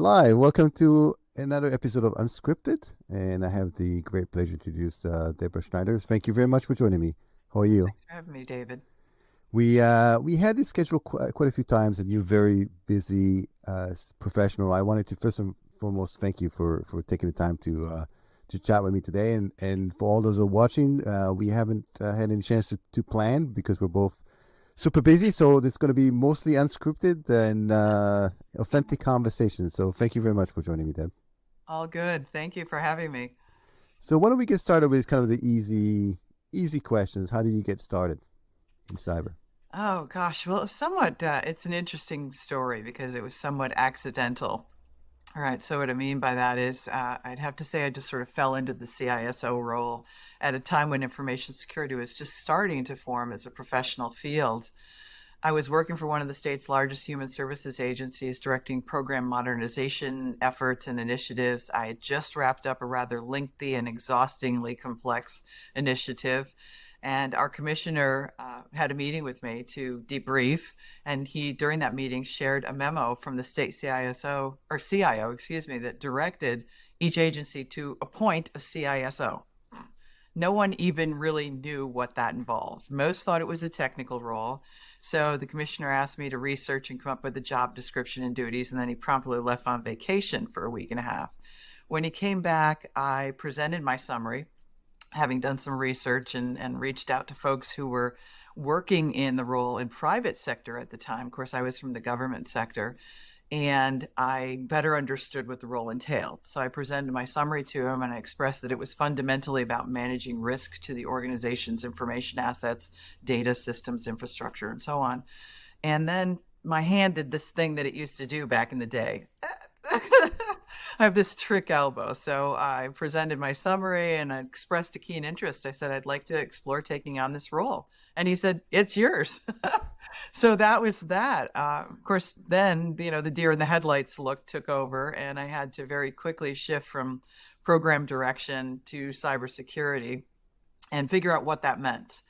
live. Welcome to another episode of Unscripted, and I have the great pleasure to introduce Deborah Snyder. Thank you very much for joining me. How are you? Thanks for having me, David. We had this scheduled quite a few times, and you're very busy professional. I wanted to first and foremost thank you for taking the time to chat with me today, and for all those who are watching, we haven't had any chance to plan because we're both super busy, so it's going to be mostly unscripted and authentic conversations. So thank you very much for joining me, Deb. All good. Thank you for having me. So why don't we get started with kind of the easy questions? How did you get started in cyber? Oh, gosh. Well, somewhat, it's an interesting story because it was somewhat accidental. All right. So what I mean by that is I'd have to say I just sort of fell into the CISO role at a time when information security was just starting to form as a professional field. I was working for one of the state's largest human services agencies, directing program modernization efforts and initiatives. I had just wrapped up a rather lengthy and exhaustingly complex initiative. And our commissioner had a meeting with me to debrief. And he, during that meeting, shared a memo from the state CISO, or CIO, excuse me, that directed each agency to appoint a CISO. No one even really knew what that involved. Most thought it was a technical role. So the commissioner asked me to research and come up with a job description and duties, and then he promptly left on vacation for a week and a half. When he came back, I presented my summary, having done some research and reached out to folks who were working in the role in private sector at the time. Of course, I was from the government sector, and I better understood what the role entailed. So I presented my summary to him, and I expressed that it was fundamentally about managing risk to the organization's information assets, data systems, infrastructure, and so on. And then my hand did this thing that it used to do back in the day. I have this trick elbow. So I presented my summary and I expressed a keen interest. I said, I'd like to explore taking on this role. And he said, it's yours. So that was that. Of course, then, the deer in the headlights look took over, and I had to very quickly shift from program direction to cybersecurity and figure out what that meant.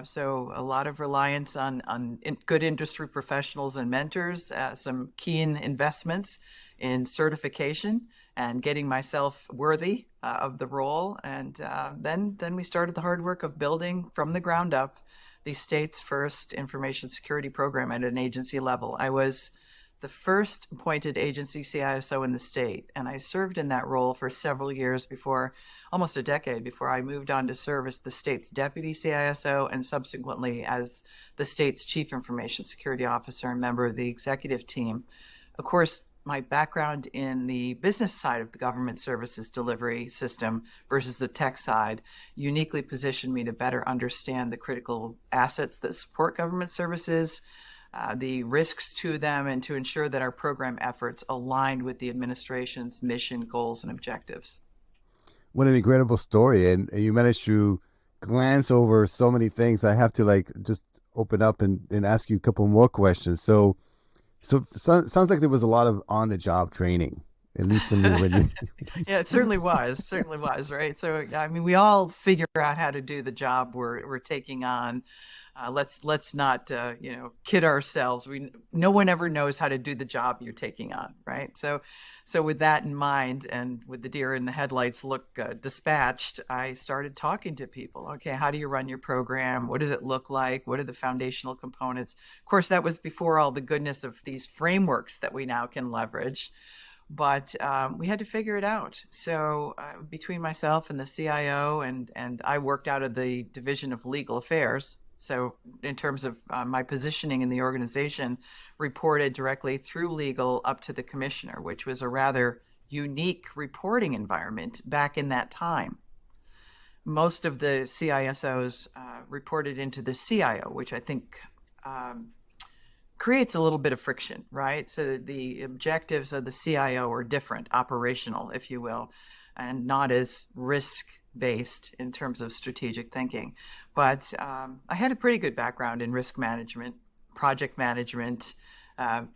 So a lot of reliance on good industry professionals and mentors, some keen investments in certification and getting myself worthy of the role. And then we started the hard work of building from the ground up the state's first information security program at an agency level. I was the first appointed agency CISO in the state, and I served in that role for several years before, almost a decade before I moved on to serve as the state's deputy CISO and subsequently as the state's chief information security officer and member of the executive team. Of course, my background in the business side of the government services delivery system versus the tech side uniquely positioned me to better understand the critical assets that support government services, the risks to them, and to ensure that our program efforts aligned with the administration's mission, goals, and objectives. What an incredible story, and you managed to glance over so many things. I have to just open up and ask you a couple more questions. So sounds like there was a lot of on-the-job training, at least from you. Yeah, it certainly was, right? So, I mean, we all figure out how to do the job we're taking on. Let's not kid ourselves. No one ever knows how to do the job you're taking on, right? So with that in mind, and with the deer in the headlights look dispatched, I started talking to people. Okay, how do you run your program? What does it look like? What are the foundational components? Of course, that was before all the goodness of these frameworks that we now can leverage. But we had to figure it out. So between myself and the CIO, and I worked out of the Division of Legal Affairs. So in terms of my positioning in the organization, reported directly through legal up to the commissioner, which was a rather unique reporting environment back in that time. Most of the CISOs reported into the CIO, which I think creates a little bit of friction, right? So the objectives of the CIO are different, operational, if you will, and not as risk-based in terms of strategic thinking. But I had a pretty good background in risk management, project management,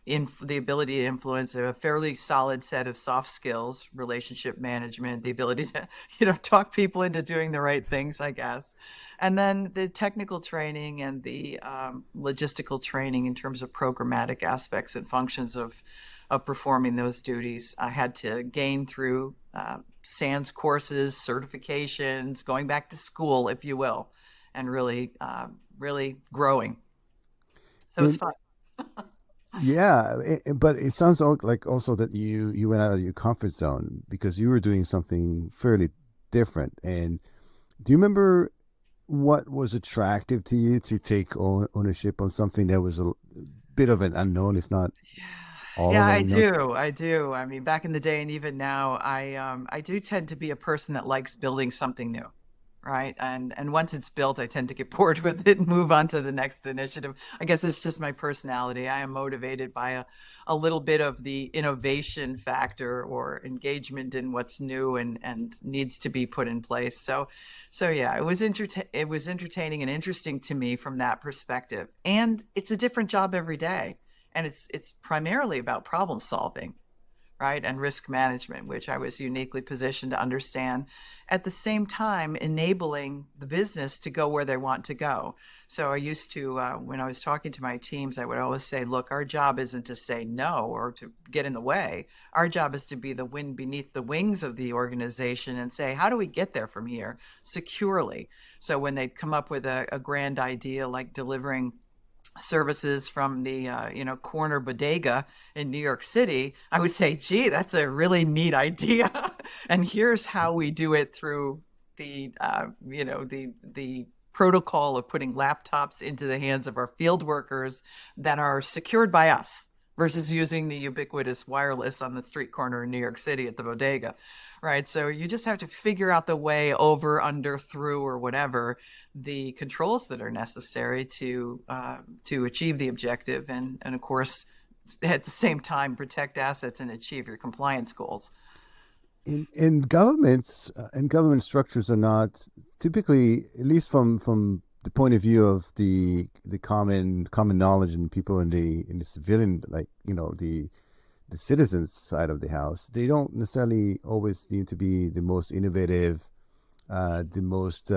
in the ability to influence, a fairly solid set of soft skills, relationship management, the ability to, talk people into doing the right things, I guess. And then the technical training and the logistical training in terms of programmatic aspects and functions of of performing those duties. I had to gain through SANS courses, certifications, going back to school, if you will, and really growing. So it's And fun. yeah, but it sounds like also that you went out of your comfort zone because you were doing something fairly different. And do you remember what was attractive to you to take ownership on something that was a bit of an unknown, if not all Yeah, of an I unknown? do. I do. I mean, back in the day and even now, I do tend to be a person that likes building something new, right? And once it's built, I tend to get bored with it and move on to the next initiative. I guess it's just my personality. I am motivated by a little bit of the innovation factor or engagement in what's new and needs to be put in place. So yeah, it was entertaining and interesting to me from that perspective. And it's a different job every day. And it's primarily about problem solving, right? And risk management, which I was uniquely positioned to understand. At the same time, enabling the business to go where they want to go. So I used to, when I was talking to my teams, I would always say, look, our job isn't to say no or to get in the way. Our job is to be the wind beneath the wings of the organization and say, how do we get there from here securely? So when they'd come up with a grand idea like delivering services from the corner bodega in New York City, I would say, gee, that's a really neat idea. And here's how we do it through the protocol of putting laptops into the hands of our field workers that are secured by us versus using the ubiquitous wireless on the street corner in New York City at the bodega, right? So you just have to figure out the way over, under, through, or whatever the controls that are necessary to achieve the objective, and of course, at the same time, protect assets and achieve your compliance goals. In governments and government structures are not typically, at least from the point of view of the common knowledge and people in the civilian, like the citizens side of the house, they don't necessarily always seem to be the most innovative, the most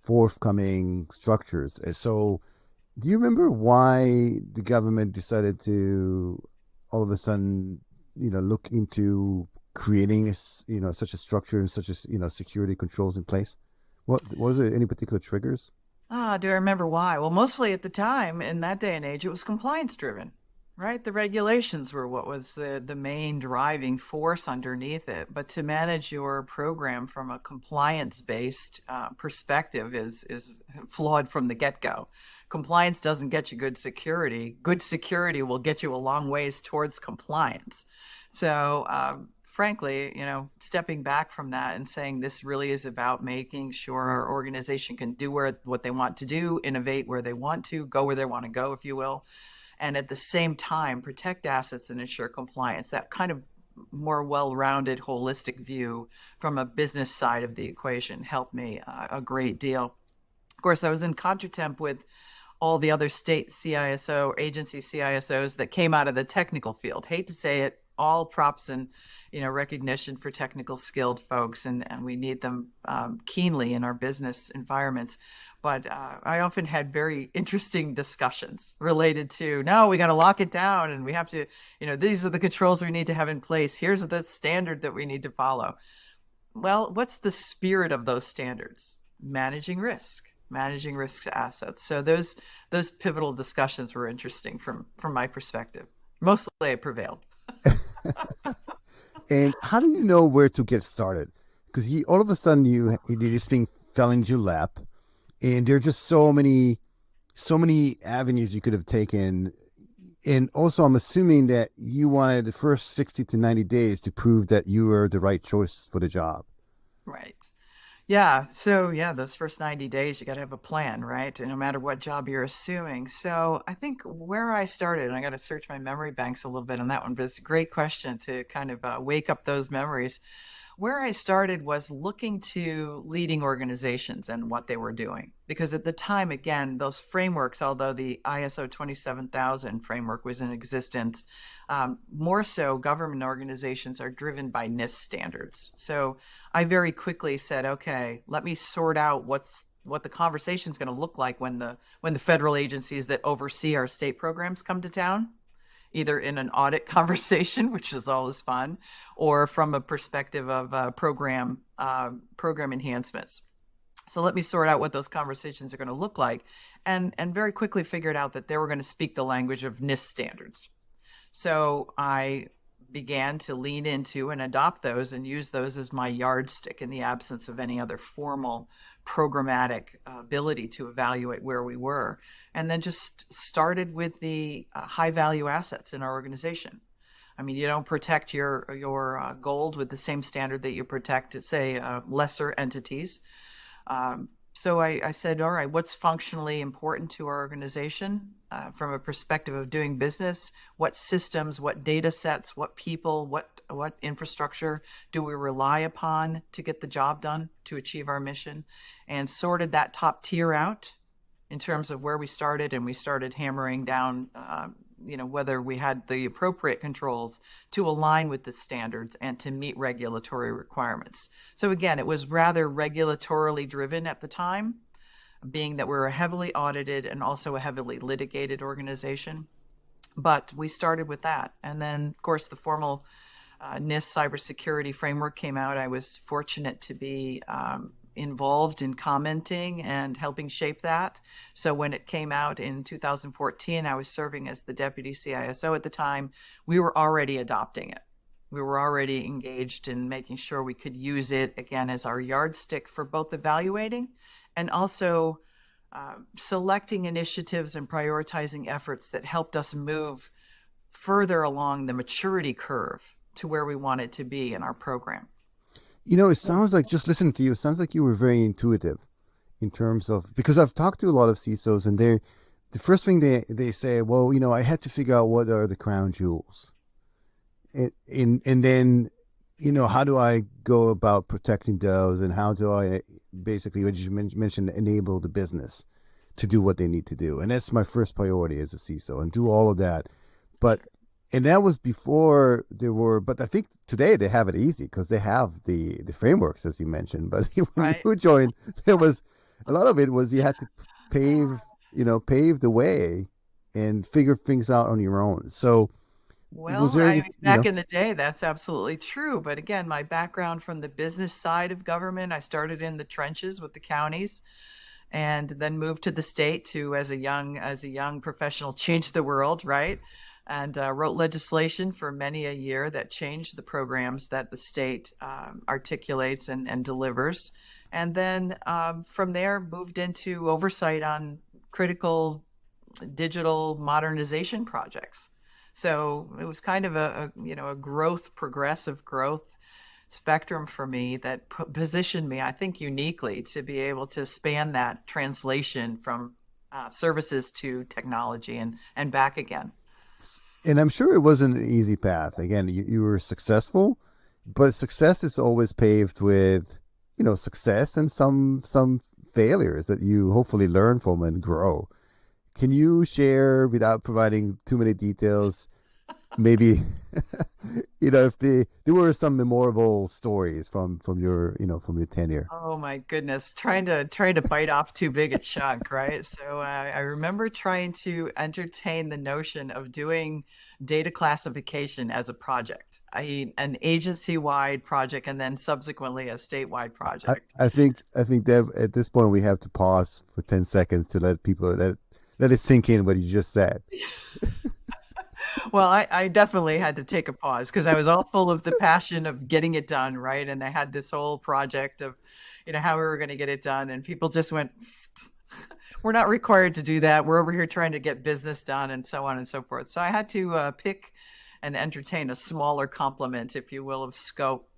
forthcoming structures. So, do you remember why the government decided to all of a sudden, look into creating such a structure and such as security controls in place? What was there any particular triggers? Do I remember why? Well, mostly at the time, in that day and age, it was compliance driven, right? The regulations were what was the main driving force underneath it. But to manage your program from a compliance-based perspective is flawed from the get-go. Compliance doesn't get you good security. Good security will get you a long ways towards compliance. So frankly, stepping back from that and saying this really is about making sure our organization can do what they want to do, innovate where they want to, go where they want to go, if you will, and at the same time protect assets and ensure compliance. That kind of more well-rounded, holistic view from a business side of the equation helped me a great deal. Of course, I was in contretemps with all the other state CISO agency CISOs that came out of the technical field. Hate to say it, all props and recognition for technical skilled folks, and we need them keenly in our business environments. But I often had very interesting discussions related to, no, we got to lock it down, and we have to, these are the controls we need to have in place. Here's the standard that we need to follow. Well, what's the spirit of those standards? Managing risk to assets. So those pivotal discussions were interesting from my perspective. Mostly I prevailed. And how do you know where to get started? Because all of a sudden this thing fell into your lap, and there are just so many avenues you could have taken. And also, I'm assuming that you wanted the first 60 to 90 days to prove that you were the right choice for the job. Right. Yeah. So yeah, those first 90 days, you got to have a plan, right? And no matter what job you're assuming. So I think where I started, and I got to search my memory banks a little bit on that one, but it's a great question to kind of wake up those memories. Where I started was looking to leading organizations and what they were doing. Because at the time, again, those frameworks, although the ISO 27000 framework was in existence, more so government organizations are driven by NIST standards. So I very quickly said, okay, let me sort out what the conversation is going to look like when the federal agencies that oversee our state programs come to town. either in an audit conversation, which is always fun, or from a perspective of program enhancements. So let me sort out what those conversations are going to look like, and very quickly figured out that they were going to speak the language of NIST standards. So I began to lean into and adopt those and use those as my yardstick in the absence of any other formal programmatic ability to evaluate where we were. And then just started with the high value assets in our organization. I mean, you don't protect your gold with the same standard that you protect, say, lesser entities. So I said, all right, what's functionally important to our organization from a perspective of doing business? What systems, what data sets, what people, what infrastructure do we rely upon to get the job done, to achieve our mission? And sorted that top tier out in terms of where we started, and we started hammering down whether we had the appropriate controls to align with the standards and to meet regulatory requirements. So again, it was rather regulatorily driven at the time, being that we're a heavily audited and also a heavily litigated organization. But we started with that. And then, of course, the formal NYS cybersecurity framework came out. I was fortunate to be involved in commenting and helping shape that. So when it came out in 2014, I was serving as the deputy CISO at the time. We were already adopting it. We were already engaged in making sure we could use it, again, as our yardstick for both evaluating and also selecting initiatives and prioritizing efforts that helped us move further along the maturity curve to where we wanted to be in our program. It sounds like, just listening to you, it sounds like you were very intuitive in terms of, because I've talked to a lot of CISOs, and the first thing they say, well, I had to figure out what are the crown jewels. And then, how do I go about protecting those, and how do I basically, what you mentioned, enable the business to do what they need to do? And that's my first priority as a CISO, and do all of that. And that was before there were, but I think today they have it easy because they have the frameworks, as you mentioned. But when you joined, there was a lot of it was you had to pave the way and figure things out on your own. So, well, back in the day, that's absolutely true. But again, my background from the business side of government, I started in the trenches with the counties, and then moved to the state to, as a young professional, change the world, right? And wrote legislation for many a year that changed the programs that the state articulates and delivers. And then from there, moved into oversight on critical digital modernization projects. So it was kind of a progressive growth spectrum for me that positioned me, I think, uniquely to be able to span that translation from services to technology and back again. And I'm sure it wasn't an easy path. Again, you were successful, but success is always paved with, success and some failures that you hopefully learn from and grow. Can you share, without providing too many details, maybe, if there were some memorable stories from your tenure? Oh my goodness, trying to bite off too big a chunk, right? So I remember trying to entertain the notion of doing data classification as a project, i.e., an agency-wide project, and then subsequently a statewide project. I think Deb, at this point we have to pause for 10 seconds to let it sink in what you just said. Well, I definitely had to take a pause because I was all full of the passion of getting it done, right? And I had this whole project of, how we were going to get it done. And people just went, we're not required to do that. We're over here trying to get business done, and so on and so forth. So I had to pick and entertain a smaller complement, if you will, of scope,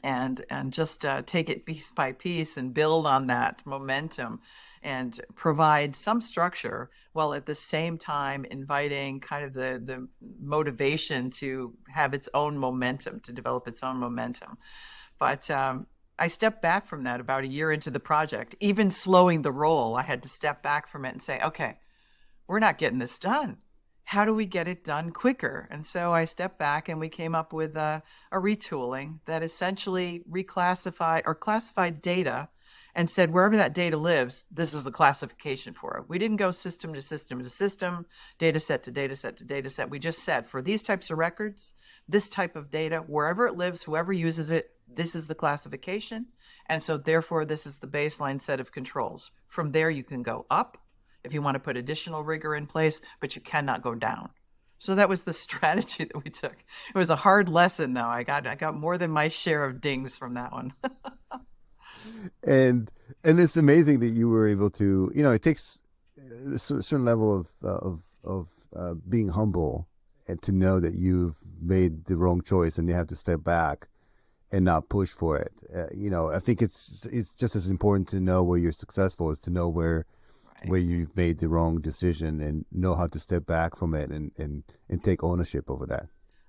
and just take it piece by piece and build on that momentum and provide some structure, while at the same time inviting kind of the motivation to have its own momentum, to develop its own momentum. But I stepped back from that about a year into the project. Even slowing the roll, I had to step back from it and say, okay, we're not getting this done. How do we get it done quicker? And so I stepped back, and we came up with a retooling that essentially reclassified or classified data and said, wherever that data lives, this is the classification for it. We didn't go system to system to system, data set to data set to data set. We just said, for these types of records, this type of data, wherever it lives, whoever uses it, this is the classification. And so therefore, this is the baseline set of controls. From there, you can go up if you want to put additional rigor in place, but you cannot go down. So that was the strategy that we took. It was a hard lesson, though. I got more than my share of dings from that one. And it's amazing that you were able to, it takes a certain level of being humble and to know that you've made the wrong choice and you have to step back and not push for it. I think it's just as important to know where you're successful as to know where you've made the wrong decision and know how to step back from it and take ownership over that.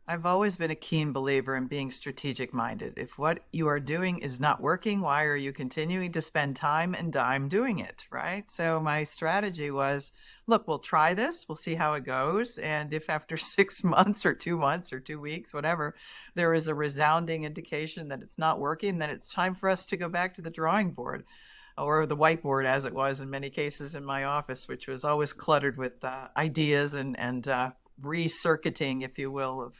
I've always been a keen believer in being strategic minded. If what you are doing is not working, why are you continuing to spend time and dime doing it, right? So my strategy was, look, we'll try this, we'll see how it goes. And if after 6 months or 2 months or 2 weeks, whatever, there is a resounding indication that it's not working, then it's time for us to go back to the drawing board, or the whiteboard, as it was in many cases in my office, which was always cluttered with ideas and recircuiting, if you will,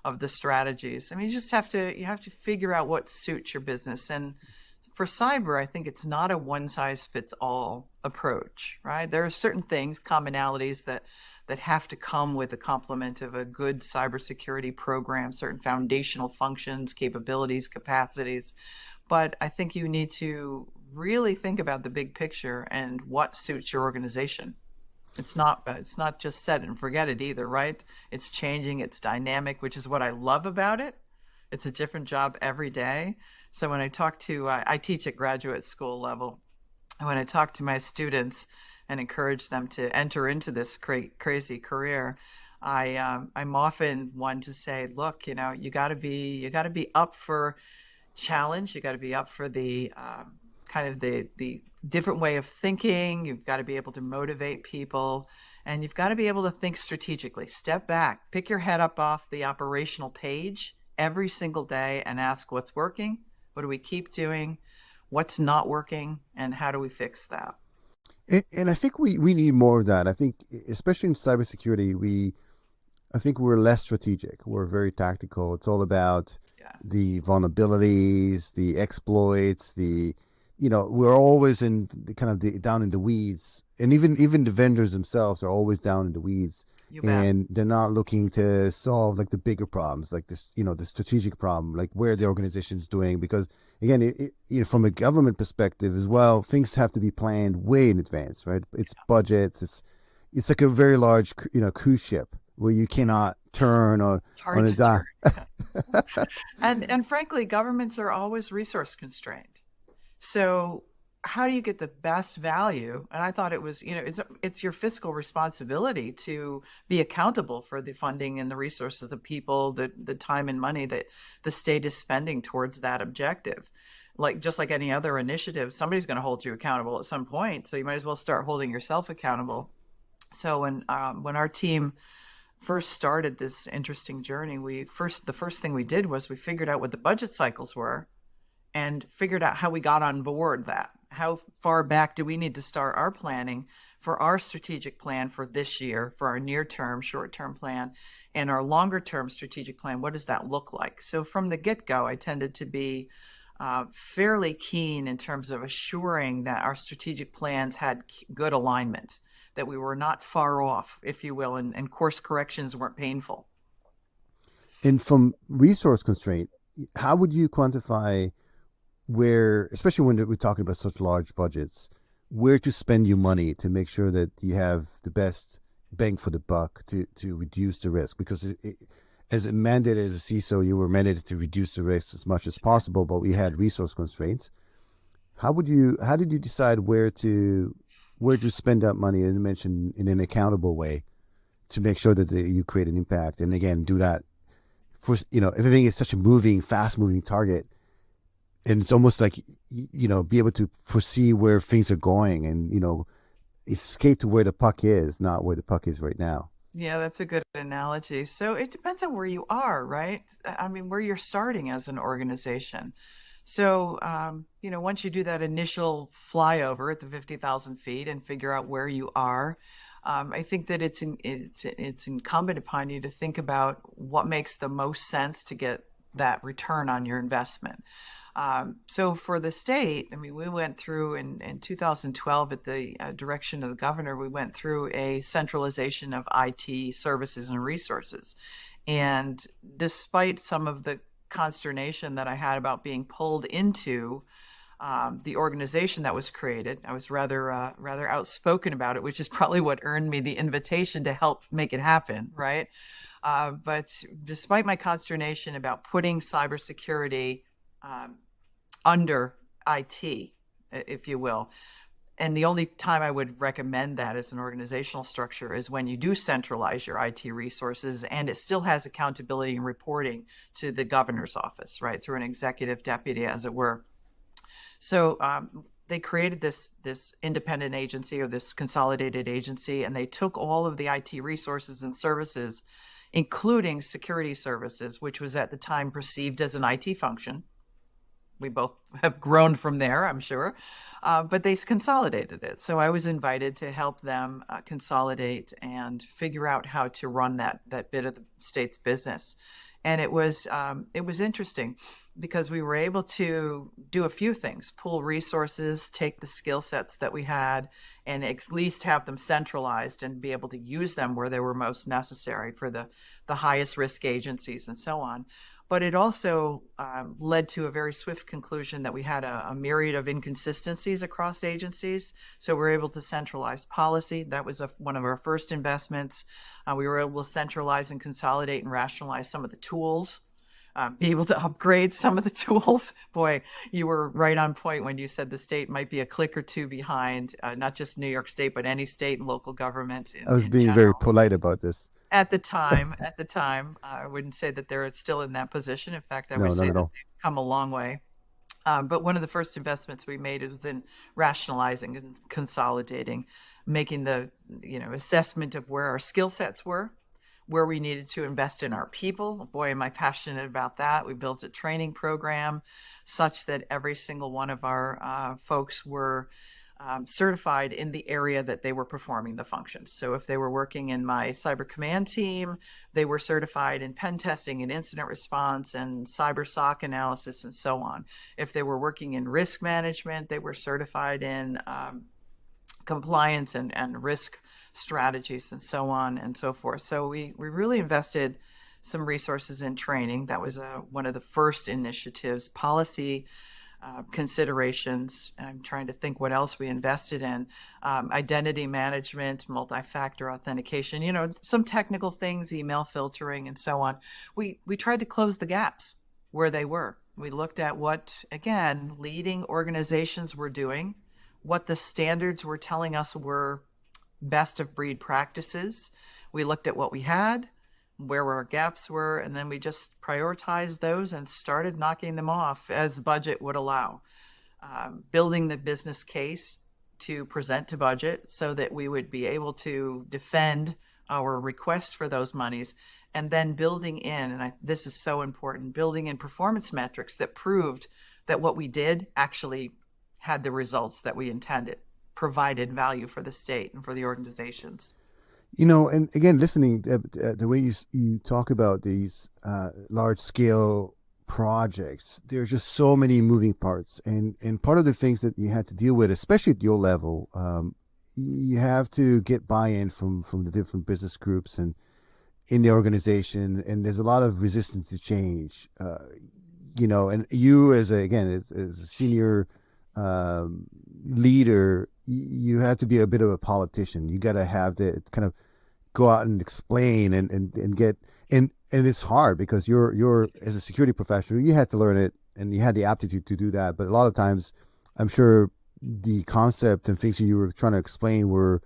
of the strategies. I mean, you have to figure out what suits your business. And for cyber, I think it's not a one size fits all approach, right? There are certain things, commonalities that have to come with a complement of a good cybersecurity program, certain foundational functions, capabilities, capacities. But I think you need to really think about the big picture and what suits your organization. It's not just set and forget it either, right? It's changing, it's dynamic, which is what I love about it. It's a different job every day. So when I talk to, I teach at graduate school level, and when I talk to my students and encourage them to enter into this crazy career, I'm often one to say, look, you got to be up for challenge. You got to be up for the kind of the different way of thinking. You've got to be able to motivate people, and you've got to be able to think strategically. Step back, pick your head up off the operational page every single day and ask what's working, what do we keep doing, what's not working, and how do we fix that? And I think we need more of that. I think, especially in cybersecurity, I think we're less strategic. We're very tactical. It's all about the vulnerabilities, the exploits, we're always in the kind of down in the weeds, and even the vendors themselves are always down in the weeds, and they're not looking to solve like the bigger problems, like this, the strategic problem, like where the organization's doing. Because again, from a government perspective as well, things have to be planned way in advance, right? It's budgets. It's like a very large, cruise ship where you cannot turn on a dime. And frankly, governments are always resource constrained. So how do you get the best value? And I thought it was, it's your fiscal responsibility to be accountable for the funding and the resources, the people, the time and money that the state is spending towards that objective. Just like any other initiative, somebody's going to hold you accountable at some point. So you might as well start holding yourself accountable. So when our team first started this interesting journey, the first thing we did was we figured out what the budget cycles were, and figured out how we got on board that. How far back do we need to start our planning for our strategic plan for this year, for our near-term, short-term plan, and our longer-term strategic plan? What does that look like? So from the get-go, I tended to be fairly keen in terms of assuring that our strategic plans had good alignment, that we were not far off, if you will, and course corrections weren't painful. And from resource constraint, how would you quantify where, especially when we're talking about such large budgets, where to spend your money to make sure that you have the best bang for the buck to reduce the risk? Because as a mandate as a CISO, you were mandated to reduce the risk as much as possible, but we had resource constraints. How did you decide where to spend that money, and you mentioned in an accountable way, to make sure that you create an impact? And again, do that for, everything is such a fast moving target. And it's almost like, be able to foresee where things are going and, skate to where the puck is, not where the puck is right now. Yeah, that's a good analogy. So it depends on where you are, right? I mean, where you're starting as an organization. So, once you do that initial flyover at the 50,000 feet and figure out where you are, I think that it's incumbent upon you to think about what makes the most sense to get that return on your investment. So for the state, I mean, we went through in 2012 at the direction of the governor, we went through a centralization of IT services and resources. And despite some of the consternation that I had about being pulled into the organization that was created, I was rather outspoken about it, which is probably what earned me the invitation to help make it happen, right? But despite my consternation about putting cybersecurity under IT, if you will, and the only time I would recommend that as an organizational structure is when you do centralize your IT resources and it still has accountability and reporting to the governor's office, right, through an executive deputy, as it were. So they created this independent agency, or this consolidated agency, and they took all of the IT resources and services, including security services, which was at the time perceived as an IT function. We both have grown from there, I'm sure, but they consolidated it. So I was invited to help them consolidate and figure out how to run that bit of the state's business. And it was interesting because we were able to do a few things: pool resources, take the skill sets that we had, and at least have them centralized and be able to use them where they were most necessary for the highest risk agencies and so on. But it also led to a very swift conclusion that we had a myriad of inconsistencies across agencies. So we were able to centralize policy. That was one of our first investments. We were able to centralize and consolidate and rationalize some of the tools, be able to upgrade some of the tools. Boy, you were right on point when you said the state might be a click or two behind, not just New York State, but any state and local government. I was being very polite about this. At the time, I wouldn't say that they're still in that position. In fact, I would say that they've come a long way. But one of the first investments we made was in rationalizing and consolidating, making the assessment of where our skill sets were, where we needed to invest in our people. Boy, am I passionate about that. We built a training program such that every single one of our folks were certified in the area that they were performing the functions. So if they were working in my cyber command team, they were certified in pen testing and incident response and cyber SOC analysis and so on. If they were working in risk management, they were certified in compliance and risk strategies and so on and so forth. So we really invested some resources in training. That was one of the first initiatives. Policy considerations. I'm trying to think what else we invested in. Identity management, multi-factor authentication, some technical things, email filtering and so on. We tried to close the gaps where they were. We looked at what, again, leading organizations were doing, what the standards were telling us were best of breed practices. We looked at what we had, where our gaps were, and then we just prioritized those and started knocking them off as budget would allow. Building the business case to present to budget so that we would be able to defend our request for those monies, and then building in, and this is so important, building in performance metrics that proved that what we did actually had the results that we intended, provided value for the state and for the organizations. And again, listening the way you talk about these large scale projects, there's just so many moving parts, and part of the things that you had to deal with, especially at your level, you have to get buy-in from the different business groups and in the organization, and there's a lot of resistance to change. And you as a senior leader, you have to be a bit of a politician. You got to have to kind of go out and explain and get and it's hard because you're as a security professional, you had to learn it and you had the aptitude to do that. But a lot of times, I'm sure the concept and things you were trying to explain were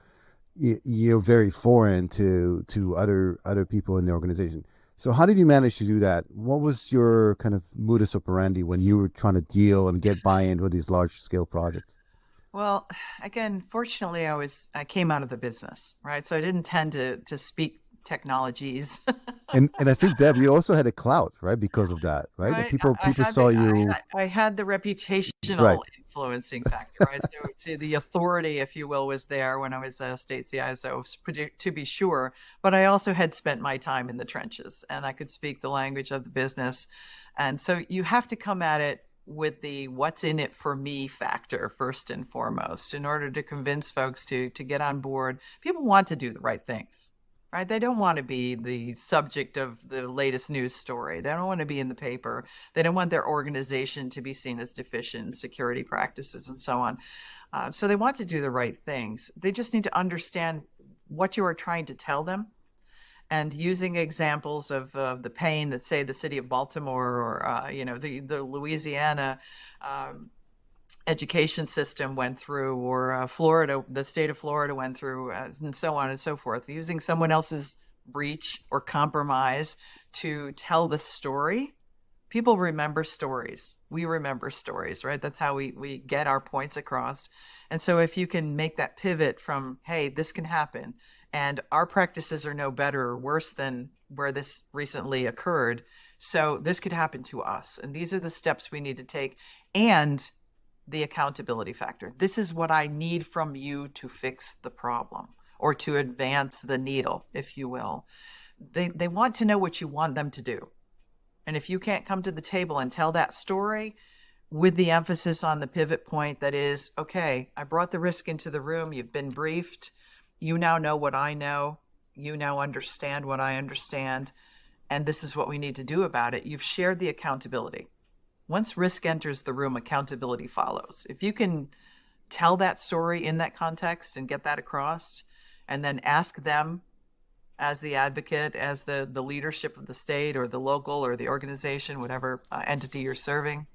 very foreign to other people in the organization. So how did you manage to do that? What was your kind of modus operandi when you were trying to deal and get buy-in with these large-scale projects? Well, again, fortunately, I came out of the business, right? So I didn't tend to speak technologies. And I think, Deb, you also had a clout, right? Because of that, right? That Right. people saw you. I had the Right. reputational influencing factor, right? So the authority, if you will, was there when I was a state CISO, to be sure. But I also had spent my time in the trenches, and I could speak the language of the business. And so you have to come at it with the what's in it for me factor first and foremost in order to convince folks to get on board. People want to do the right things. Right? They don't want to be the subject of the latest news story. They don't want to be in the paper. They don't want their organization to be seen as deficient in security practices and so on. So they want to do the right things. They just need to understand what you are trying to tell them. And using examples of the pain that, say, the city of Baltimore or the Louisiana education system went through, or Florida, the state of Florida went through, and so on and so forth, using someone else's breach or compromise to tell the story. People remember stories. We remember stories, right? That's how we get our points across. And so if you can make that pivot from, hey, this can happen, and our practices are no better or worse than where this recently occurred, so this could happen to us, and these are the steps we need to take, and the accountability factor. This is what I need from you to fix the problem or to advance the needle, if you will. They want to know what you want them to do. And if you can't come to the table and tell that story with the emphasis on the pivot point that is, okay, I brought the risk into the room, you've been briefed, you now know what I know, you now understand what I understand, and this is what we need to do about it. You've shared the accountability. Once risk enters the room, accountability follows. If you can tell that story in that context and get that across, and then ask them as the advocate, as the leadership of the state or the local or the organization, whatever entity you're serving,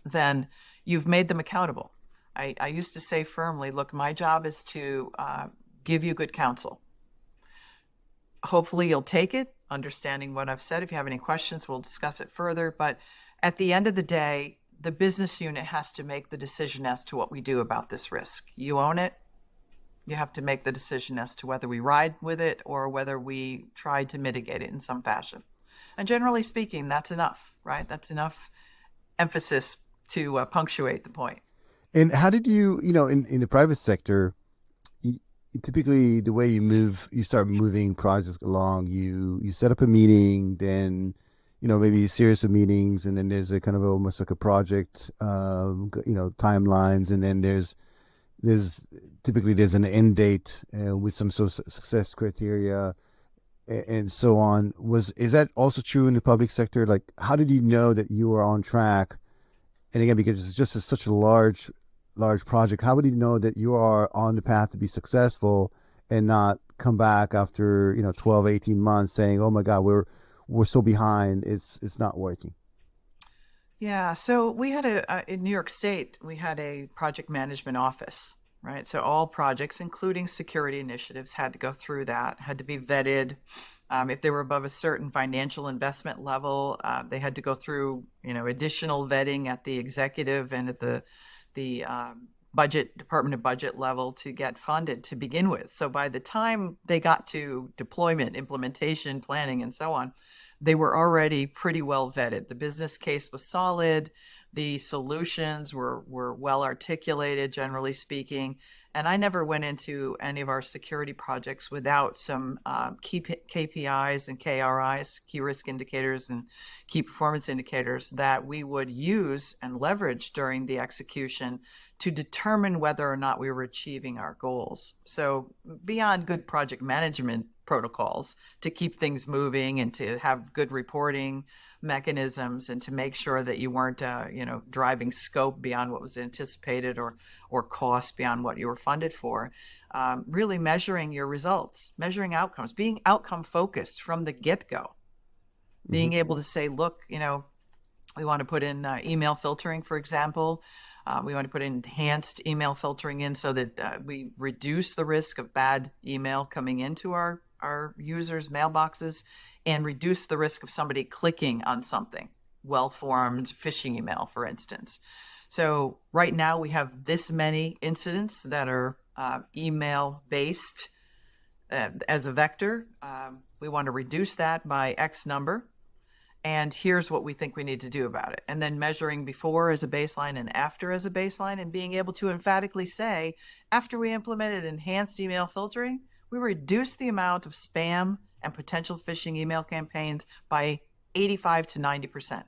then you've made them accountable. I used to say firmly, look, my job is to give you good counsel. Hopefully you'll take it, understanding what I've said. If you have any questions, we'll discuss it further. But at the end of the day, the business unit has to make the decision as to what we do about this risk. You own it. You have to make the decision as to whether we ride with it or whether we try to mitigate it in some fashion. And generally speaking, that's enough, right? That's enough emphasis to punctuate the point. And how did you, in the private sector, typically the way you start moving projects along, you set up a meeting, then maybe a series of meetings, and then there's a kind of almost like a project, timelines, and then there's typically an end date with some sort of success criteria, and so on. Is that also true in the public sector? Like, how did you know that you were on track? And again, because it's just such a large project, how would you know that you are on the path to be successful and not come back after 12, 18 months saying, oh my God, we're so behind, it's not working? Yeah, so we had in New York State, we had a project management office, right? So all projects, including security initiatives, had to go through that, had to be vetted. If they were above a certain financial investment level, they had to go through, additional vetting at the executive and at the Department of Budget level to get funded to begin with. So by the time they got to deployment, implementation, planning, and so on, they were already pretty well vetted. The business case was solid. The solutions were well articulated, generally speaking. And I never went into any of our security projects without some key KPIs and KRIs, key risk indicators and key performance indicators that we would use and leverage during the execution to determine whether or not we were achieving our goals. So beyond good project management protocols to keep things moving and to have good reporting mechanisms and to make sure that you weren't, driving scope beyond what was anticipated or cost beyond what you were funded for, really measuring your results, measuring outcomes, being outcome focused from the get-go, being able to say, look, we want to put in email filtering, for example. We want to put enhanced email filtering in so that we reduce the risk of bad email coming into our users' mailboxes and reduce the risk of somebody clicking on something, well-formed phishing email, for instance. So right now we have this many incidents that are email-based as a vector. We want to reduce that by X number. And here's what we think we need to do about it. And then measuring before as a baseline and after as a baseline, and being able to emphatically say, after we implemented enhanced email filtering, we reduced the amount of spam and potential phishing email campaigns by 85 to 90%,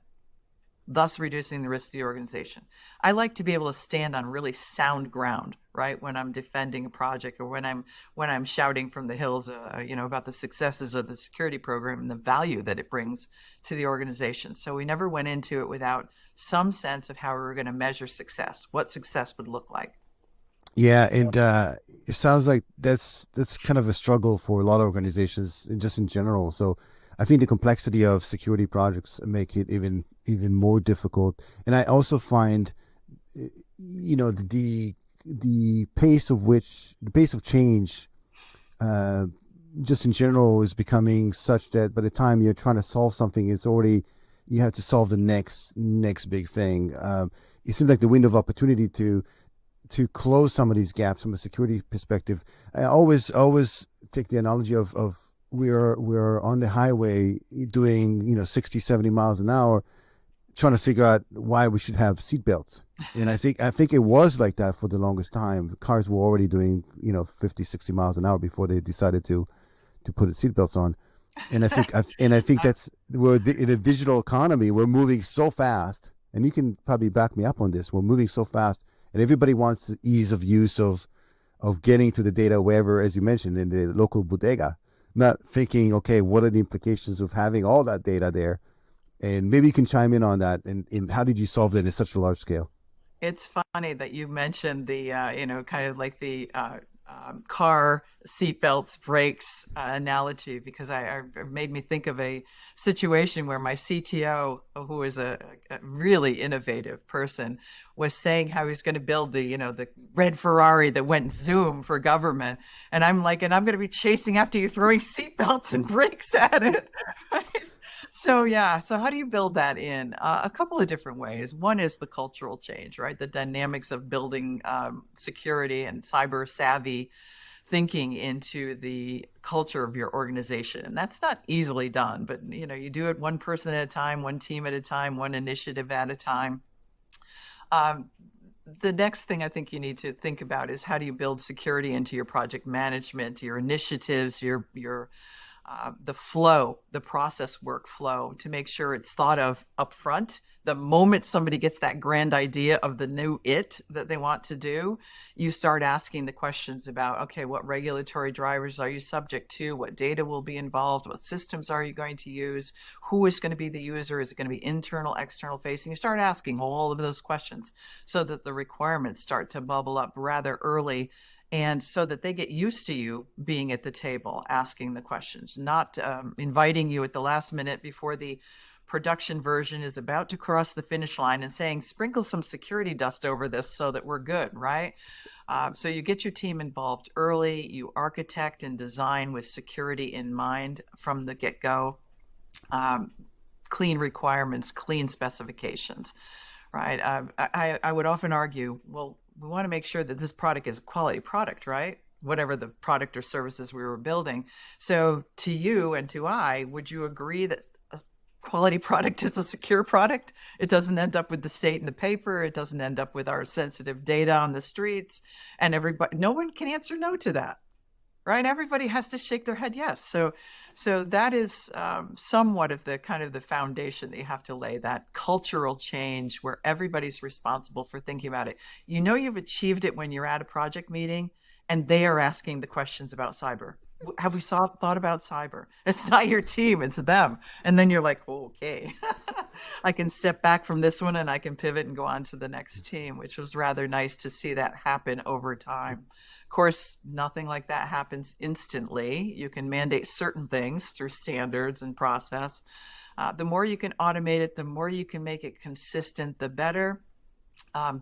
thus reducing the risk to the organization. I like to be able to stand on really sound ground, right? When I'm defending a project, or when I'm shouting from the hills, about the successes of the security program and the value that it brings to the organization. So we never went into it without some sense of how we were going to measure success, what success would look like. Yeah, and it sounds like that's kind of a struggle for a lot of organizations, just in general. So I think the complexity of security projects make it even more difficult. And I also find, the pace of change, just in general, is becoming such that by the time you're trying to solve something, you have to solve the next big thing. It seems like the window of opportunity to close some of these gaps from a security perspective. I always take the analogy of we're on the highway doing 60, 70 miles an hour, trying to figure out why we should have seatbelts. And I think it was like that for the longest time. Cars were already doing 50, 60 miles an hour before they decided to put seatbelts on. And I think that's in a digital economy, we're moving so fast, and you can probably back me up on this. We're moving so fast, and everybody wants the ease of use of getting to the data wherever, as you mentioned, in the local bodega, not thinking, okay, what are the implications of having all that data there? And maybe you can chime in on that. And how did you solve that in such a large scale? It's funny that you mentioned the, kind of like the car seatbelts, brakes analogy, because I made me think of a situation where my CTO, who is a really innovative person, was saying how he's going to build the red Ferrari that went zoom for government. And I'm like, and I'm going to be chasing after you, throwing seatbelts and brakes at it. Right? So how do you build that in? A couple of different ways. One is the cultural change, right? The dynamics of building security and cyber savvy thinking into the culture of your organization. And that's not easily done, but you do it one person at a time, one team at a time, one initiative at a time. The next thing I think you need to think about is, how do you build security into your project management, your initiatives, your the flow, the process workflow, to make sure it's thought of upfront. The moment somebody gets that grand idea of the new that they want to do, you start asking the questions about, okay, what regulatory drivers are you subject to? What data will be involved? What systems are you going to use? Who is going to be the user? Is it going to be internal, external facing? You start asking all of those questions so that the requirements start to bubble up rather early, and so that they get used to you being at the table, asking the questions, not inviting you at the last minute before the production version is about to cross the finish line and saying, sprinkle some security dust over this so that we're good, right? So you get your team involved early, you architect and design with security in mind from the get-go, clean requirements, clean specifications, right? I would often argue, well, we want to make sure that this product is a quality product, right? Whatever the product or services we were building. So to you and to I, would you agree that a quality product is a secure product? It doesn't end up with the state in the paper. It doesn't end up with our sensitive data on the streets. And no one can answer no to that, right? Everybody has to shake their head yes. So that is somewhat of the kind of the foundation that you have to lay, that cultural change where everybody's responsible for thinking about it. You've achieved it when you're at a project meeting and they are asking the questions about cyber. Have we thought about cyber? It's not your team, it's them. And then you're like, oh, okay, I can step back from this one and I can pivot and go on to the next team, which was rather nice to see that happen over time. Of course, nothing like that happens instantly. You can mandate certain things through standards and process. The more you can automate it, the more you can make it consistent, the better.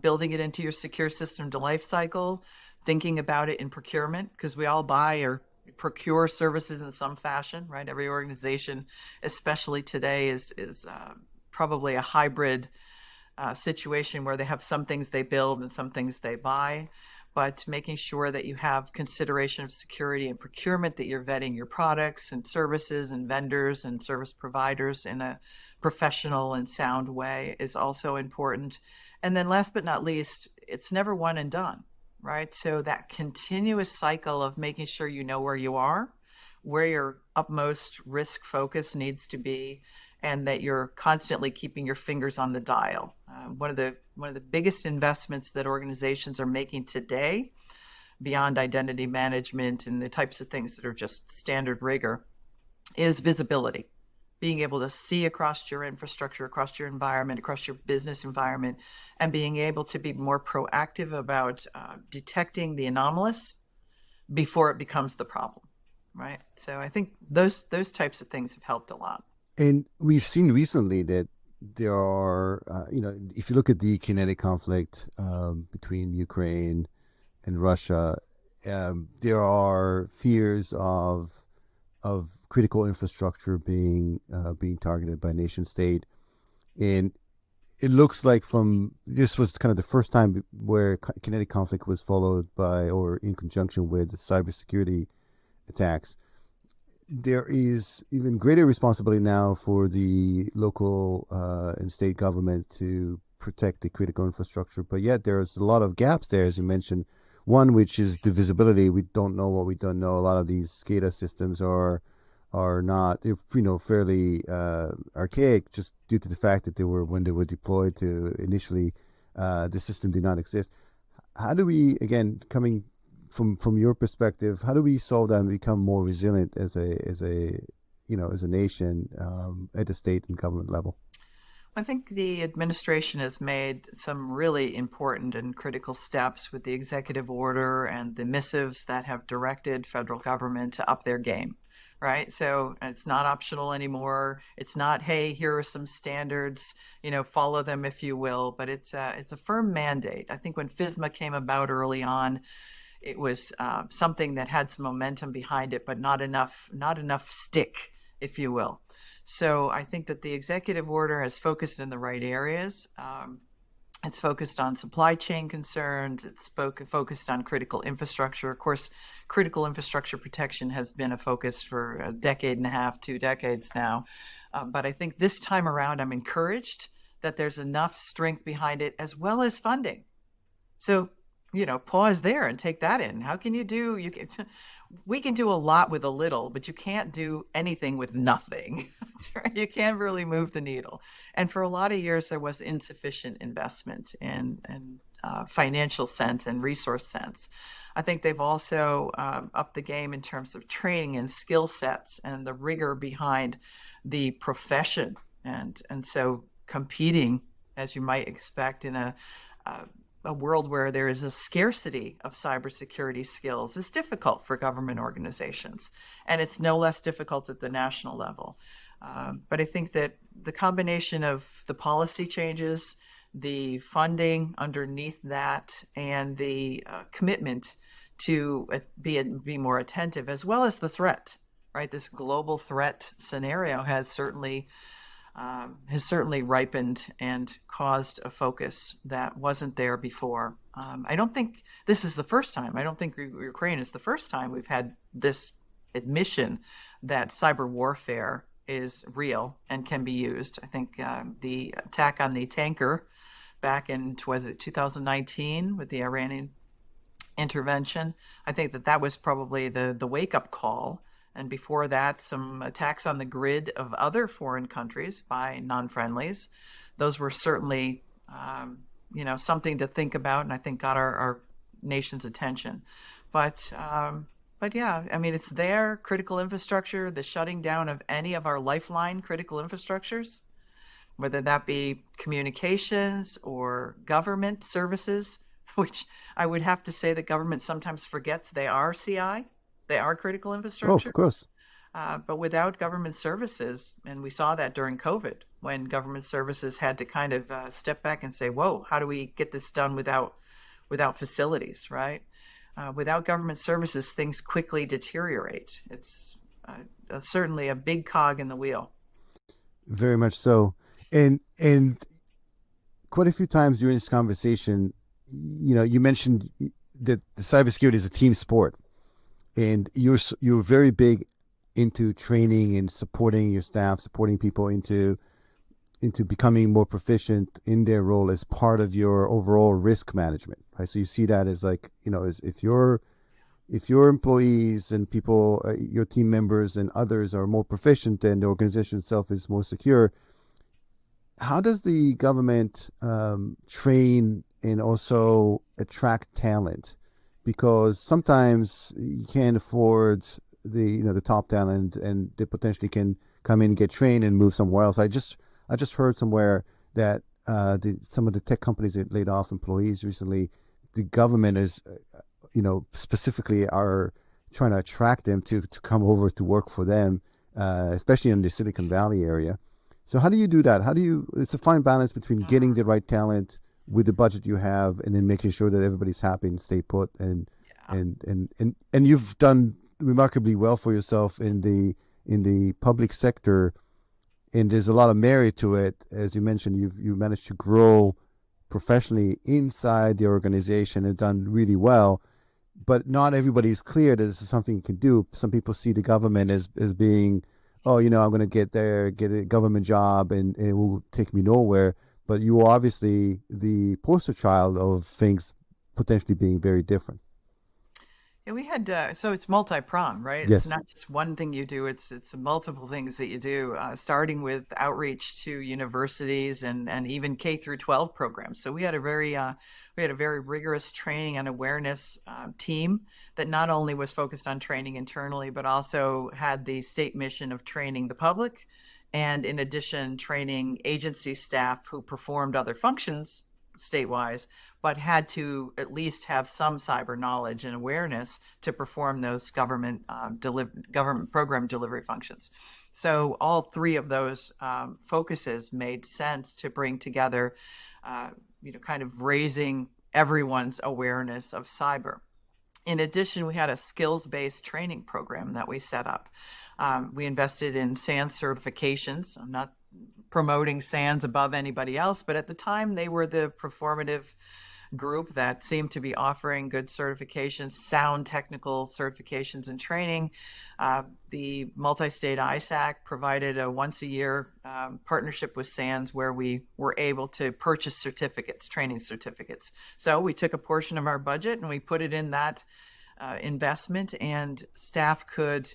Building it into your secure system to life cycle, thinking about it in procurement, because we all buy or procure services in some fashion, right? Every organization, especially today, is probably a hybrid situation where they have some things they build and some things they buy. but making sure that you have consideration of security and procurement, that you're vetting your products and services and vendors and service providers in a professional and sound way is also important. And then last but not least, it's never one and done, right? So that continuous cycle of making sure you know where you are, where your utmost risk focus needs to be, and that you're constantly keeping your fingers on the dial. One of the biggest investments that organizations are making today, beyond identity management and the types of things that are just standard rigor, is visibility. Being able to see across your infrastructure, across your environment, across your business environment, and being able to be more proactive about detecting the anomalous before it becomes the problem, right? So I think those types of things have helped a lot. And we've seen recently that there are, if you look at the kinetic conflict between Ukraine and Russia, there are fears of critical infrastructure being targeted by nation state, and it looks like this was kind of the first time where kinetic conflict was followed by or in conjunction with cybersecurity attacks. There is even greater responsibility now for the local and state government to protect the critical infrastructure, but yet there's a lot of gaps there, as you mentioned. One, which is the visibility. We don't know what we don't know. A lot of these SCADA systems are not, fairly archaic, just due to the fact that when they were deployed to initially, the system did not exist. How do we, again, coming from your perspective, how do we solve that and become more resilient as a nation at the state and government level? I think the administration has made some really important and critical steps with the executive order and the missives that have directed federal government to up their game, right? So it's not optional anymore. It's not, hey, here are some standards, follow them if you will, but it's a firm mandate. I think when FISMA came about early on, it was something that had some momentum behind it, but not enough stick, if you will. So I think that the executive order has focused in the right areas. It's focused on supply chain concerns. It's focused on critical infrastructure. Of course, critical infrastructure protection has been a focus for a decade and a half, 2 decades now. But I think this time around, I'm encouraged that there's enough strength behind it as well as funding. So, pause there and take that in. How can we can do a lot with a little, but you can't do anything with nothing. Right? You can't really move the needle. And for a lot of years, there was insufficient investment in financial sense and resource sense. I think they've also upped the game in terms of training and skill sets and the rigor behind the profession. And so competing, as you might expect in a world where there is a scarcity of cybersecurity skills is difficult for government organizations, and it's no less difficult at the national level. But I think that the combination of the policy changes, the funding underneath that, and the commitment to be more attentive, as well as the threat, right? This global threat scenario has certainly ripened and caused a focus that wasn't there before. I don't think this is the first time. I don't think Ukraine is the first time we've had this admission that cyber warfare is real and can be used. I think the attack on the tanker back in 2019 with the Iranian intervention, I think that was probably the wake-up call. And before that, some attacks on the grid of other foreign countries by non-friendlies. Those were certainly, something to think about, and I think got our nation's attention. But yeah, I mean, it's there. Critical infrastructure, the shutting down of any of our lifeline critical infrastructures, whether that be communications or government services, which I would have to say that government sometimes forgets they are CI. They are critical infrastructure. Oh, of course. But without government services, and we saw that during COVID, when government services had to kind of step back and say, whoa, how do we get this done without facilities, right? Without government services, things quickly deteriorate. It's certainly a big cog in the wheel. Very much so. And quite a few times during this conversation, you mentioned that the cybersecurity is a team sport, and you're very big into training and supporting your staff, supporting people into becoming more proficient in their role as part of your overall risk management, right? So you see that as like, as if your employees and people, your team members and others are more proficient and the organization itself is more secure, how does the government train and also attract talent? Because sometimes you can't afford the top talent, and they potentially can come in, get trained, and move somewhere else. I just heard somewhere that some of the tech companies that laid off employees recently, the government is, specifically are trying to attract them to come over to work for them, especially in the Silicon Valley area. So how do you do that? It's a fine balance between getting the right talent with the budget you have, and then making sure that everybody's happy and stay put. And you've done remarkably well for yourself in the public sector, and there's a lot of merit to it. As you mentioned, you managed to grow professionally inside the organization and done really well. But not everybody is clear that this is something you can do. Some people see the government as being, oh, I'm going to get there, get a government job, and it will take me nowhere. But you are obviously the poster child of things potentially being very different. Yeah, we had so it's multi-pronged, right? Yes. It's not just one thing you do; it's multiple things that you do, starting with outreach to universities and even K through 12 programs. So we had a very rigorous training and awareness team that not only was focused on training internally, but also had the state mission of training the public, and in addition, training agency staff who performed other functions statewide, but had to at least have some cyber knowledge and awareness to perform those government program delivery functions. So all three of those focuses made sense to bring together, kind of raising everyone's awareness of cyber. In addition, we had a skills-based training program that we set up. We invested in SANS certifications. I'm not promoting SANS above anybody else, but at the time they were the performative group that seemed to be offering good certifications, sound technical certifications and training. The multi-state ISAC provided a once-a-year partnership with SANS where we were able to purchase certificates, training certificates. So we took a portion of our budget and we put it in that investment, and staff could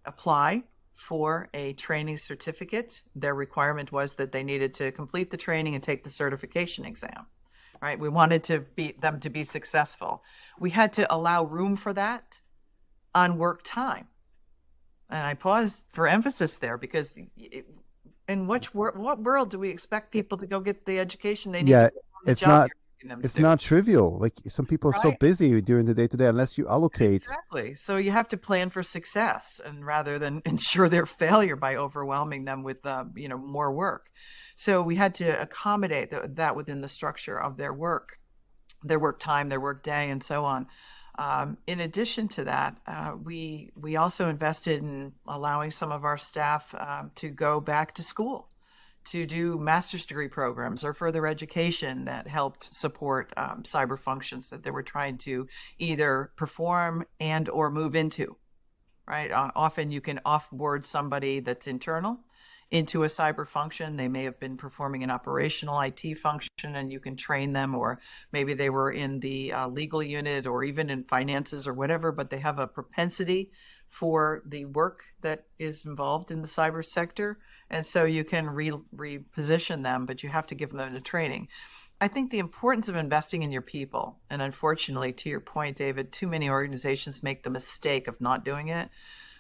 apply for a training certificate. Their requirement was that they needed to complete the training and take the certification exam, right? We wanted them to be successful. We had to allow room for that on work time. And I pause for emphasis there, because in what world do we expect people to go get the education they need? Yeah, to the it's job not. It's not trivial. Like, some people are so right. busy during the day-to-day, unless you allocate. Exactly. So you have to plan for success, and rather than ensure their failure by overwhelming them with more work. So we had to accommodate that within the structure of their work time, their work day, and so on. In addition to that, we also invested in allowing some of our staff to go back to school, to do master's degree programs or further education that helped support cyber functions that they were trying to either perform and or move into, right? Often you can offboard somebody that's internal into a cyber function. They may have been performing an operational IT function, and you can train them, or maybe they were in the legal unit or even in finances or whatever, but they have a propensity for the work that is involved in the cyber sector. And so you can reposition them, but you have to give them the training. I think the importance of investing in your people, and unfortunately, to your point, David, too many organizations make the mistake of not doing it,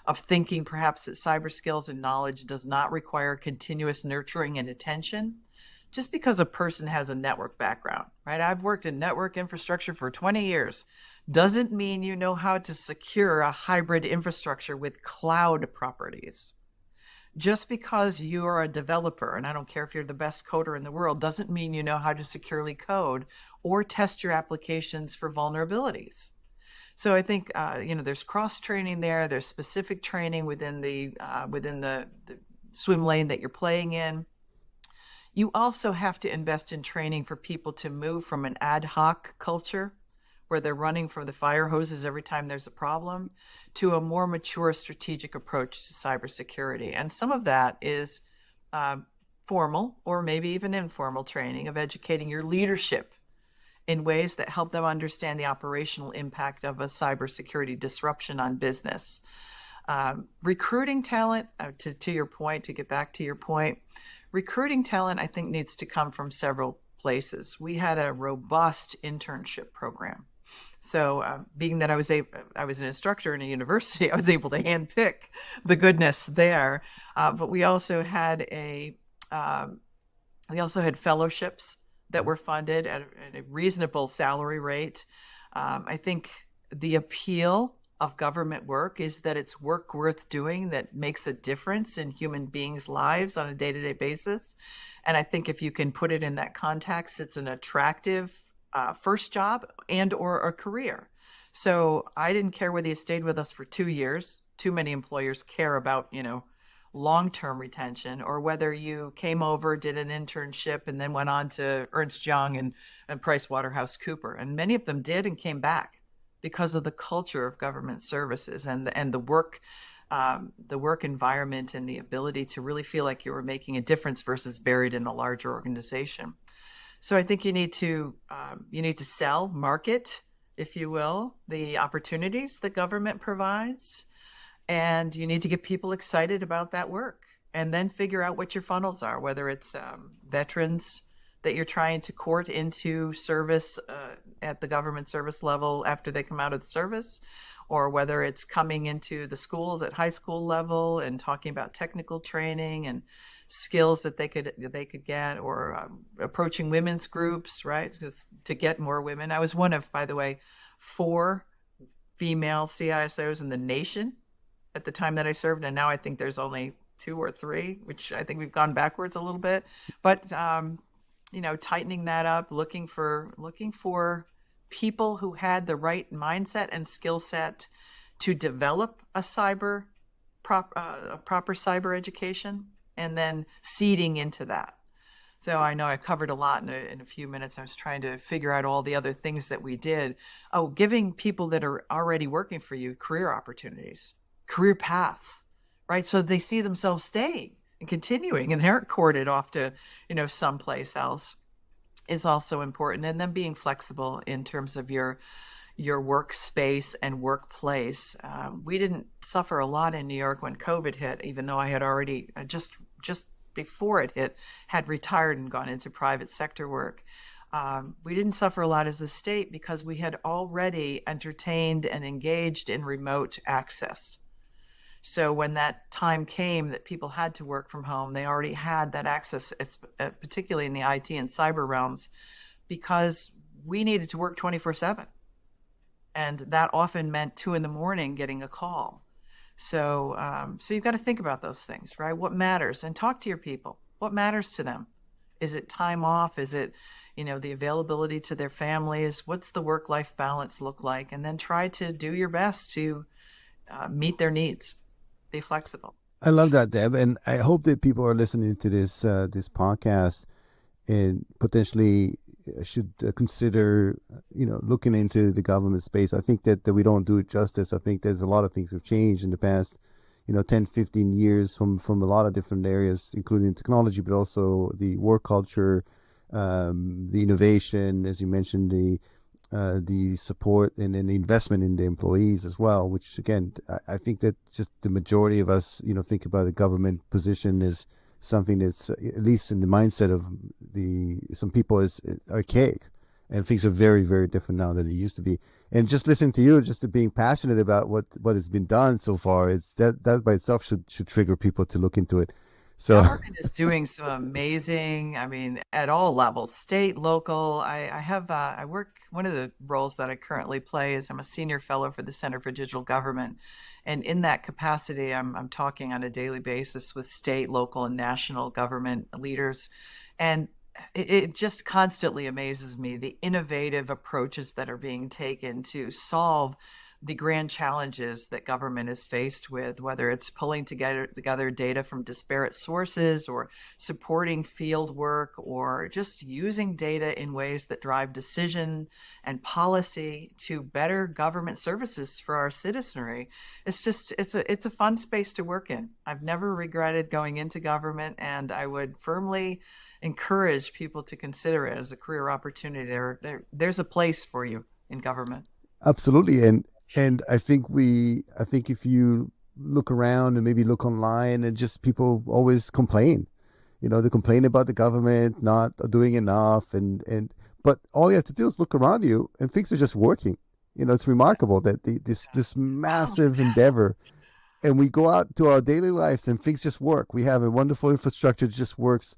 of thinking perhaps that cyber skills and knowledge does not require continuous nurturing and attention. Just because a person has a network background, right? I've worked in network infrastructure for 20 years. Doesn't mean you know how to secure a hybrid infrastructure with cloud properties. Just because you are a developer, and I don't care if you're the best coder in the world, doesn't mean you know how to securely code or test your applications for vulnerabilities. So I think there's cross training there. There's specific training within the swim lane that you're playing in. You also have to invest in training for people to move from an ad hoc culture, where they're running for the fire hoses every time there's a problem, to a more mature strategic approach to cybersecurity. And some of that is formal or maybe even informal training of educating your leadership in ways that help them understand the operational impact of a cybersecurity disruption on business. Recruiting talent, to your point, to get back to your point, recruiting talent, I think, needs to come from several places. We had a robust internship program. So being that I was an instructor in a university, I was able to handpick the goodness there. But we also had fellowships that were funded at a reasonable salary rate. I think the appeal of government work is that it's work worth doing that makes a difference in human beings' lives on a day-to-day basis. And I think if you can put it in that context, it's an attractive first job and or a career. So I didn't care whether you stayed with us for 2 years. Too many employers care about, long-term retention, or whether you came over, did an internship, and then went on to Ernst Young and PricewaterhouseCoopers. And many of them did and came back because of the culture of government services and the work environment and the ability to really feel like you were making a difference versus buried in a larger organization. So I think you need to sell, market, if you will, the opportunities that government provides. And you need to get people excited about that work, and then figure out what your funnels are, whether it's veterans that you're trying to court into service at the government service level after they come out of the service, or whether it's coming into the schools at high school level and talking about technical training and skills that they could get, or approaching women's groups, right, to get more women. I was one of, by the way, 4 female CISOs in the nation at the time that I served, and now I think there's only 2 or 3, which I think we've gone backwards a little bit. But tightening that up, looking for people who had the right mindset and skill set to develop a proper cyber education, and then seeding into that. So I know I covered a lot in a few minutes. I was trying to figure out all the other things that we did. Oh, giving people that are already working for you career opportunities, career paths, right? So they see themselves staying and continuing, and they aren't courted off to, someplace else, is also important. And then being flexible in terms of your workspace and workplace. We didn't suffer a lot in New York when COVID hit, even though I had already just before it hit, had retired and gone into private sector work. We didn't suffer a lot as a state because we had already entertained and engaged in remote access. So when that time came that people had to work from home, they already had that access, particularly in the IT and cyber realms, because we needed to work 24/7. And that often meant 2 a.m. getting a call. So you've got to think about those things, right? What matters? And talk to your people. What matters to them? Is it time off? Is it, the availability to their families? What's the work-life balance look like? And then try to do your best to meet their needs. Be flexible. I love that, Deb, and I hope that people are listening to this podcast and potentially should consider, looking into the government space. I think that we don't do it justice. I think there's a lot of things have changed in the past, 10, 15 years from a lot of different areas, including technology, but also the work culture, the innovation, as you mentioned, the support and the investment in the employees as well, which again, I think that just the majority of us, think about a government position as something that's, at least in the mindset of some people, is archaic, and things are very, very different now than it used to be. And just listening to you, just being passionate about what has been done so far, it's that by itself should trigger people to look into it. So government is doing some amazing, at all levels, state, local. I work, one of the roles that I currently play is I'm a senior fellow for the Center for Digital Government. And in that capacity, I'm talking on a daily basis with state, local, and national government leaders. And it just constantly amazes me, the innovative approaches that are being taken to solve the grand challenges that government is faced with, whether it's pulling together data from disparate sources or supporting field work or just using data in ways that drive decision and policy to better government services for our citizenry. It's a fun space to work in. I've never regretted going into government, and I would firmly encourage people to consider it as a career opportunity. There's a place for you in government. Absolutely. And I think if you look around and maybe look online, and just people always complain, they complain about the government not doing enough, but all you have to do is look around you and things are just working. It's remarkable that this massive endeavor, and we go out to our daily lives and things just work. We have a wonderful infrastructure that just works.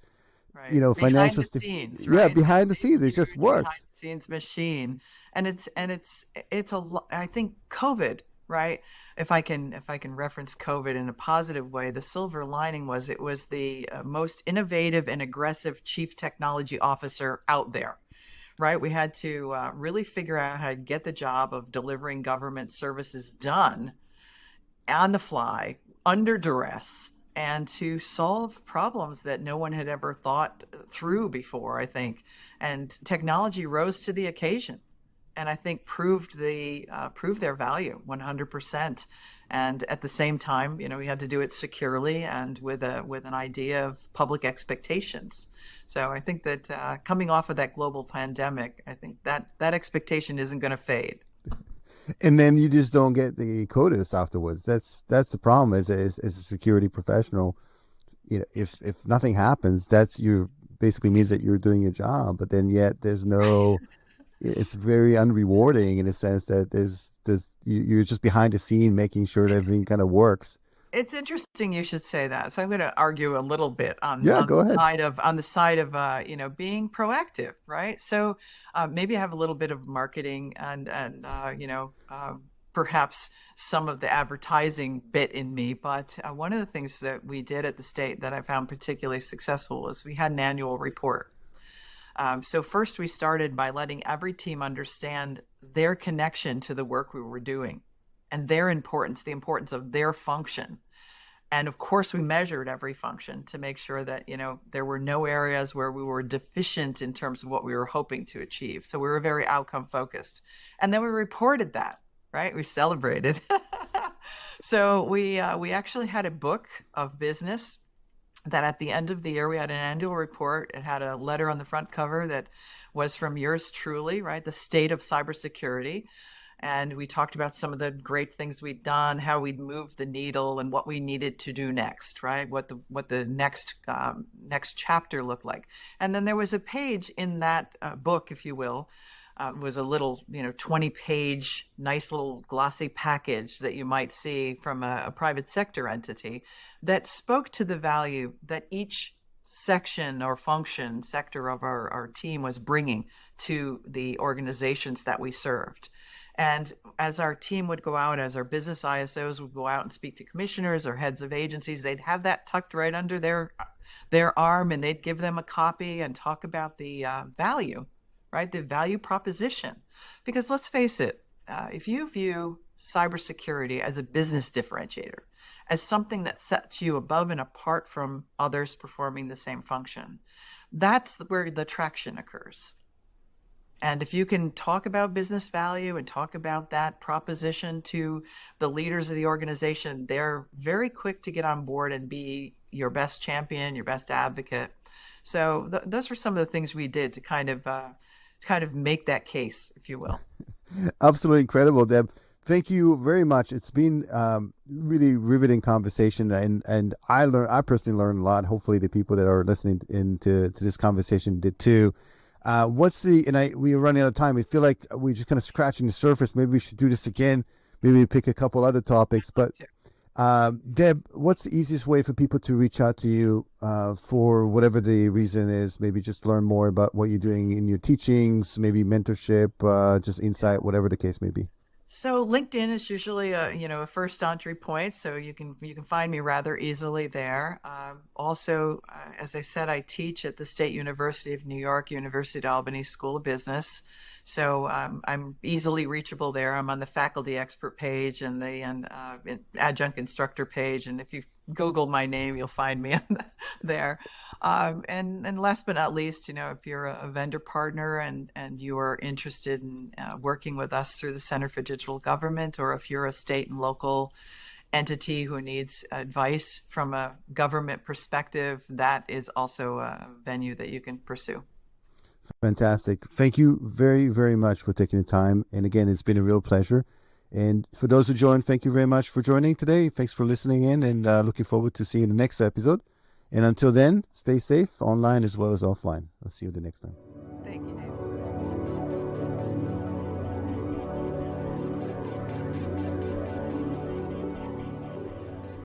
Right. Financial behind the scenes, right? Yeah, behind the scenes, it just works. Behind the scenes machine, and I think COVID, right? If I can reference COVID in a positive way, the silver lining was it was the most innovative and aggressive chief technology officer out there, right? We had to really figure out how to get the job of delivering government services done on the fly, under duress, and to solve problems that no one had ever thought through before, I think. And technology rose to the occasion, and I think proved their value 100%. And at the same time, we had to do it securely and with an idea of public expectations. So I think that coming off of that global pandemic, I think that expectation isn't going to fade. And then you just don't get the quotas afterwards. That's the problem as a security professional. If nothing happens, basically means that you're doing your job, but then yet there's no. It's very unrewarding in a sense that you're just behind the scene making sure that everything kind of works. It's interesting you should say that. So I'm going to argue a little bit on go the ahead. side of being proactive, right? So maybe I have a little bit of marketing and perhaps some of the advertising bit in me. But one of the things that we did at the state that I found particularly successful was we had an annual report. So first we started by letting every team understand their connection to the work we were doing and the importance of their function. And of course, we measured every function to make sure that, there were no areas where we were deficient in terms of what we were hoping to achieve. So we were very outcome focused. And then we reported that, right? We celebrated. So we actually had a book of business that at the end of the year, we had an annual report. It had a letter on the front cover that was from yours truly, right? The state of cybersecurity. And we talked about some of the great things we'd done, how we'd moved the needle, and what we needed to do next, right? What the next chapter looked like. And then there was a page in that book, if you will, was a little 20-page nice little glossy package that you might see from a private sector entity that spoke to the value that each section or sector of our team was bringing to the organizations that we served. And as our team would go out, as our business ISOs would go out and speak to commissioners or heads of agencies, they'd have that tucked right under their arm, and they'd give them a copy and talk about the value, right? The value proposition. Because let's face it, if you view cybersecurity as a business differentiator, as something that sets you above and apart from others performing the same function, that's where the traction occurs. And if you can talk about business value and talk about that proposition to the leaders of the organization, they're very quick to get on board and be your best champion, your best advocate. So those were some of the things we did to kind of make that case, if you will. Absolutely incredible, Deb. Thank you very much. It's been really riveting conversation, and I personally learned a lot. Hopefully, the people that are listening to this conversation did too. We are running out of time. We feel like we're just kind of scratching the surface. Maybe we should do this again. Maybe we pick a couple other topics. But Deb, what's the easiest way for people to reach out to you for whatever the reason is? Maybe just learn more about what you're doing in your teachings, maybe mentorship, just insight, whatever the case may be. So LinkedIn is usually a first entry point, so you can find me rather easily there. Also, as I said, I teach at the State University of New York, University of Albany School of Business, so I'm easily reachable there. I'm on the faculty expert page and the adjunct instructor page, and if you Google my name, you'll find me there. And last but not least, if you're a vendor partner and you are interested in working with us through the Center for Digital Government, or if you're a state and local entity who needs advice from a government perspective, that is also a venue that you can pursue. Fantastic. Thank you very, very much for taking the time. And again, it's been a real pleasure. And for those who joined, thank you very much for joining today. Thanks for listening in, and looking forward to seeing you in the next episode. And until then, stay safe online as well as offline. I'll see you the next time.